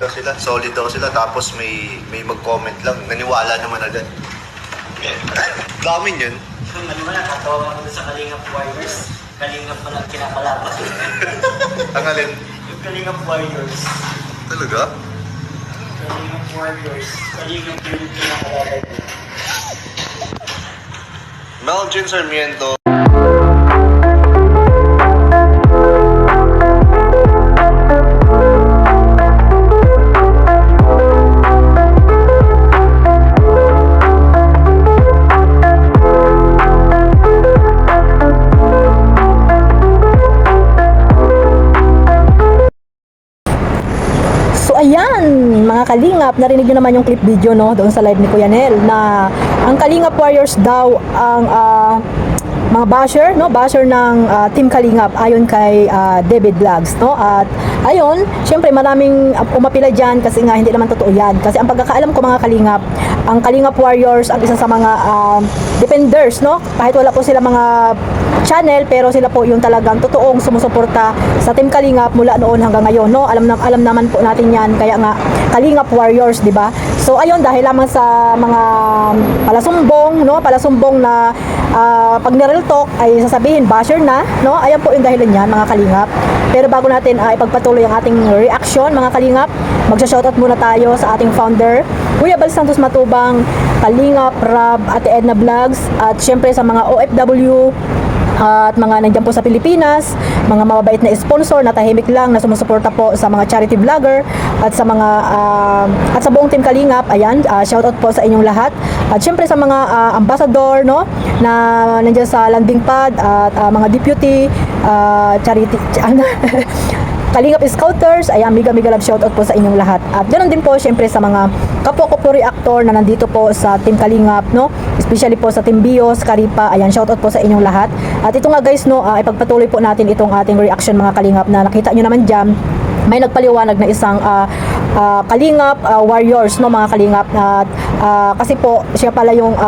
sila, solid daw sila, tapos may mag-comment lang, naniwala naman agad. Dami yun. Ano mo na, katawa mo sa Kalingap Warriors. Kalingap mo lang kinapalaban. Ang alin? Yung Kalingap Warriors. Talaga? Kalingap Warriors. Kalingap yung kinapalaban. Melvin Sarmiento. Ayan, mga Kalingap, narinig nyo naman yung clip video no, doon sa live ni Kuya Nel na ang Kalingap Warriors daw ang mga basher, no, basher ng Team Kalingap ayon kay David Vlogs, no. At ayon, syempre maraming umapila diyan kasi nga hindi naman totoo 'yan. Kasi ang pagkakaalam ko mga Kalingap, ang Kalingap Warriors ang isa sa mga defenders, no. Kahit wala po sila mga channel, pero sila po yung talagang totoong sumusuporta sa Team Kalingap mula noon hanggang ngayon, no. Alam naman po natin 'yan, kaya nga Kalingap Warriors, 'di ba? So ayun, dahil lamang sa mga palasumbong, no, palasumbong na pag na-real talk ay sasabihin basher na, no. Ayan po yung dahilan niyan mga Kalingap. Pero bago natin ipagpatuloy ang ating reaction mga Kalingap, magsha-shoutout muna tayo sa ating founder, Kuya Bal Santos Matubang, Kalingap Rab, Ate Edna Vlogs, at syempre sa mga OFW at mga nandiyan po sa Pilipinas, mga mababait na sponsor na tahimik lang na sumusuporta po sa mga charity vlogger at sa mga at sa buong Team Kalingap. Ayan, shoutout po sa inyong lahat. At syempre sa mga ambassador, no, na nandiyan sa landing pad at mga deputy charity Kalingap Scouters. Ayan, mega love shoutout po sa inyong lahat. At ganoon din po syempre sa mga kapwa ko po reactor na nandito po sa Team Kalingap, no, especially po sa Team Bios, Karipa. Ayan, shoutout po sa inyong lahat. At ito nga guys, no, ipagpatuloy po natin itong ating reaction mga Kalingap na nakita nyo naman dyan. May nagpaliwanag na isang Kalingap Warriors, no, mga Kalingap, kasi po siya pala yung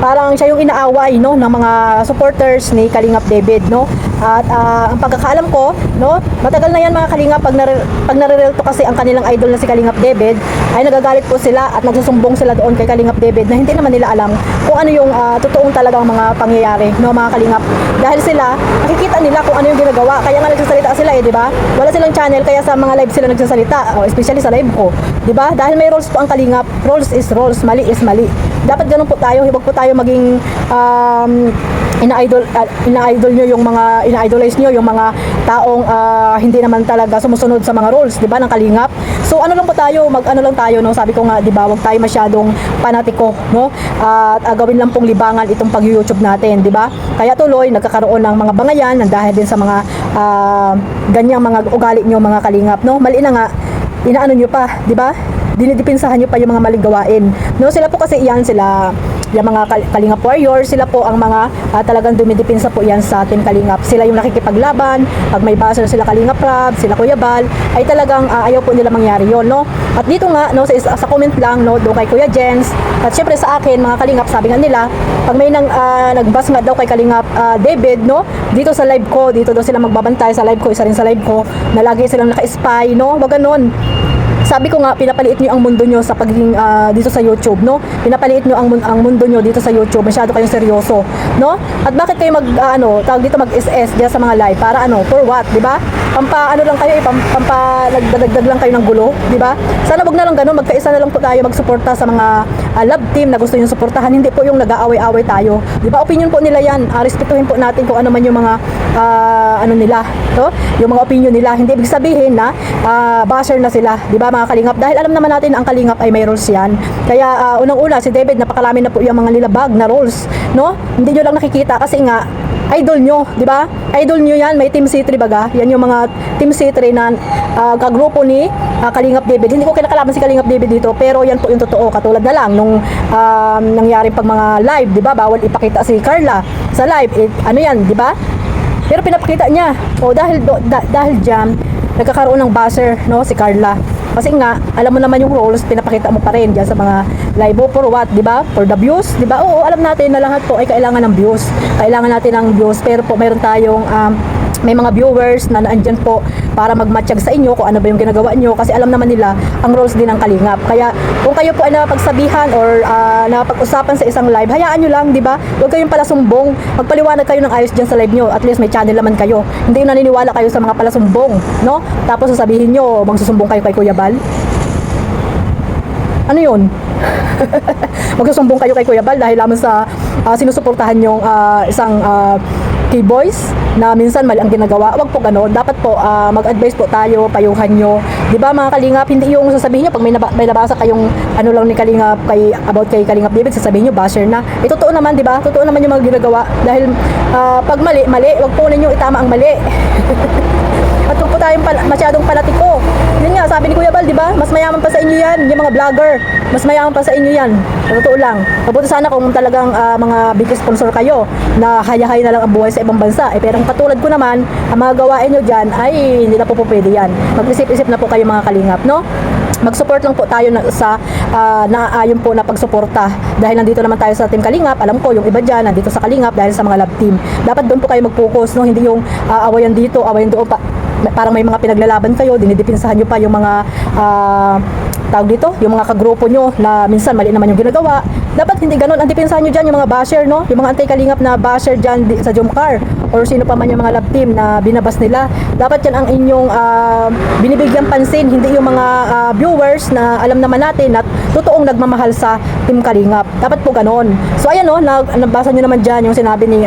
parang siya yung inaaway, no, ng mga supporters ni Kalingap David, no. At ang pagkakaalam ko, no, matagal na yan mga Kalingap, pag nare-real to kasi ang kanilang idol na si Kalingap David, ay nagagalit po sila at nagsusumbong sila doon kay Kalingap David na hindi naman nila alam kung ano yung totoong talagang mga pangyayari, no, mga Kalingap. Dahil sila nakikita nila kung ano yung ginagawa, kaya nga nagsasalita sila di ba? Wala silang channel, kaya sa mga live sila nagsasalita, especially sa live ko, di ba? Dahil may rules po ang Kalingap, rules is rules, mali is mali. Dapat ganun po tayo, huwag po tayo maging ina-idol nyo yung mga ina-idolize nyo yung mga taong hindi naman talaga sumusunod sa mga rules, di ba, ng Kalingap. So ano lang po tayo, mag-ano lang tayo, no, sabi ko nga, di ba, huwag tayo masyadong panatiko, no, at gawin lang pong libangan itong pag-YouTube natin, di ba. Kaya tuloy nagkakaroon ng mga bangayan dahil din sa mga ganyang mga ugali nyo mga Kalingap, no. Mali na nga, inaano nyo pa, di ba, dinidipinsahan nyo pa yung mga maling gawain, no. Sila po kasi iyan, sila yung mga Kalingap Warriors, sila po ang mga talagang dumidipinsa po yan sa Team Kalingap. Sila yung nakikipaglaban, pag may basher sila Kalingap Rab, sila Kuya Bal, ay talagang ayaw po nila mangyari yon, no. At dito nga, no, sa comment lang, no, doon kay Kuya Jens, at syempre sa akin mga Kalingap, sabi nga nila, pag may nagbas nga daw kay Kalingap David, no, dito sa live ko, dito daw sila magbabantay sa live ko, isa rin sa live ko, na lagi silang naka-spy, no, wag ganun. Sabi ko nga, pinapaliit nyo ang mundo nyo sa pagiging dito sa YouTube, no? Pinapaliit nyo ang mundo nyo dito sa YouTube. Masyado kayong seryoso, no? At bakit kayo tawag dito mag-SS diyan sa mga live? Para ano? For what, di ba? Ano lang kayo, nagdadagdag lang kayo ng gulo, di ba? Sana wag na lang ganun, magkaisa na lang po tayo magsuporta sa mga love team na gusto nyo suportahan. Hindi po yung nag-aaway-away tayo. Di ba? Opinion po nila yan. Respetuhin po natin kung ano man yung mga ano nila, no? Yung mga opinion nila. Hindi ibig sabihin na basher na sila, di ba, mga Kalingap? Dahil alam naman natin ang Kalingap ay may rules yan. Kaya unang-una si David, napakalami na po yung mga nilabag na rules, no? Hindi nyo lang nakikita kasi nga idol nyo, di ba? Idol nyo yan, may Team C3 baga. Yan yung mga Team C3 na kagrupo ni Kalingap David. Hindi ko kinakalaban si Kalingap David dito, pero yan po yung totoo. Katulad na lang nung nangyari pag mga live, di ba? Bawal ipakita si Carla sa live. Ano yan, di ba? Pero pinapakita niya. O dahil diyan, nagkakaroon ng buzzer, no, si Carla. Kasi nga, alam mo naman yung rules, pinapakita mo pa rin dyan sa mga Live for what, di ba? For the views, di ba? Oo, alam natin na lahat po ay kailangan ng views. Kailangan natin ng views, pero po mayroon tayong may mga viewers na naandyan po para magmatsyag sa inyo kung ano ba yung ginagawa nyo, kasi alam naman nila ang roles din ng Kalingap. Kaya kung kayo po ay napagsabihan or napag-usapan sa isang live, hayaan nyo lang, di ba? Huwag kayong palasumbong. Magpaliwanag kayo ng ayos dyan sa live nyo. At least may channel naman kayo. Hindi yung naniniwala kayo sa mga palasumbong, no? Tapos sasabihin nyo, magsusumbong kayo kay Kuya Bal. Ano yun? Magsusumbong kayo kay Kuya Bal dahil lamang sa sinusuportahan yung isang K-boys na minsan mali ang ginagawa. Wag po gano'n. Dapat po mag-advise po tayo, payuhan nyo. 'Di ba mga Kalingap, hindi yung sasabihin nyo pag may nabasa kayong ano lang ni Kalingap about kay Kalingap David, sasabihin nyo basher na. Totoo naman, 'di ba? Totoo naman yung mga ginagawa dahil pag mali, wag po ninyong itama ang mali. At kung po tayong masyadong panatiko, yun nga, sabi ni Kuya Bal, di ba? Mas mayaman pa sa inyo yan, yung mga vlogger. Mas mayaman pa sa inyo yan. Totoo lang. Mabuti sana kung talagang mga big sponsor kayo na haya-haya na lang ang buhay sa ibang bansa. Pero kung katulad ko naman, ang mga gawain nyo dyan, ay hindi na po pwede yan. Mag-isip-isip na po kayo mga Kalingap, no? Mag-support lang po tayo sa naaayon po na pagsuporta. Dahil nandito naman tayo sa Team Kalingap, alam ko yung iba dyan nandito sa Kalingap dahil sa mga love team. Dapat doon po kayo mag-focus, no? Hindi yung awayan dito, awayan doon pa. Parang may mga pinaglalaban kayo, dinidipinsahan nyo pa yung mga tawag dito, yung mga kagrupo nyo na minsan mali naman yung ginagawa. Dapat hindi ganun. Ang dipinsahan nyo dyan yung mga basher, no? Yung mga anti-Kalingap na basher dyan sa Jomcar or sino pa man yung mga love team na binabas nila. Dapat yan ang inyong binibigyan pansin, hindi yung mga viewers na alam naman natin na totoong nagmamahal sa Team Kalingap. Dapat po ganun. So ayan, no, nabasa nyo naman dyan yung sinabi ni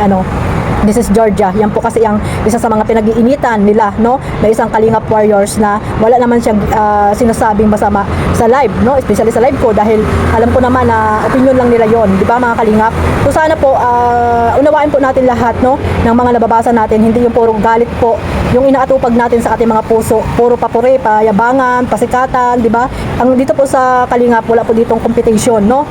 This is Georgia. Yan po kasi ang isa sa mga pinag-iinitan nila, no? Na isang Kalingap Warriors na wala naman siyang sinasabing masama sa live, no? Especially sa live ko dahil alam ko naman na opinion lang nila yon, di ba mga Kalingap? So sana po unawain po natin lahat, no, ng mga nababasa natin, hindi yung puro galit po, yung inaatupag natin sa ating mga puso, puro papuri, payabangan, pasikatan, di ba? Ang dito po sa Kalingap, wala po ditong competition, no?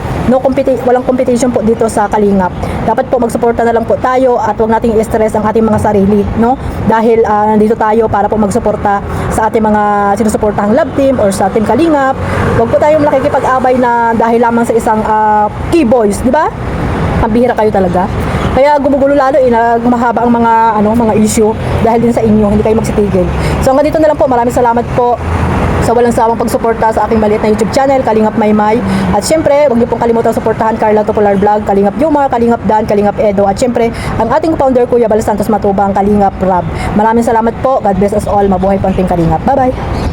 Walang competition po dito sa Kalingap. Dapat po magsuporta na lang po tayo at huwag nating i-stress ang ating mga sarili, no? Dahil nandito tayo para po magsuporta sa ating mga sinusuportahang love team or sa Team Kalingap. Huwag po tayong nakikipag-abay na dahil lamang sa isang K-boys, di ba? Pambihira kayo talaga. Kaya gumugulo lalo nagmahaba ang mga issue dahil din sa inyo, hindi kayo magsitigil. So hanggang dito na lang po. Maraming salamat po sa walang sawang pagsuporta sa aking maliit na YouTube channel, Kalingap Maymay. At syempre, huwag niyo pong kalimutan suportahan Carla Topolar Vlog, Kalingap Yuma, Kalingap Dan, Kalingap Edo. At syempre, ang ating founder Kuya Bal Santos Matubang, Kalingap Rob. Maraming salamat po. God bless us all. Mabuhay po ang Team Kalingap. Bye-bye!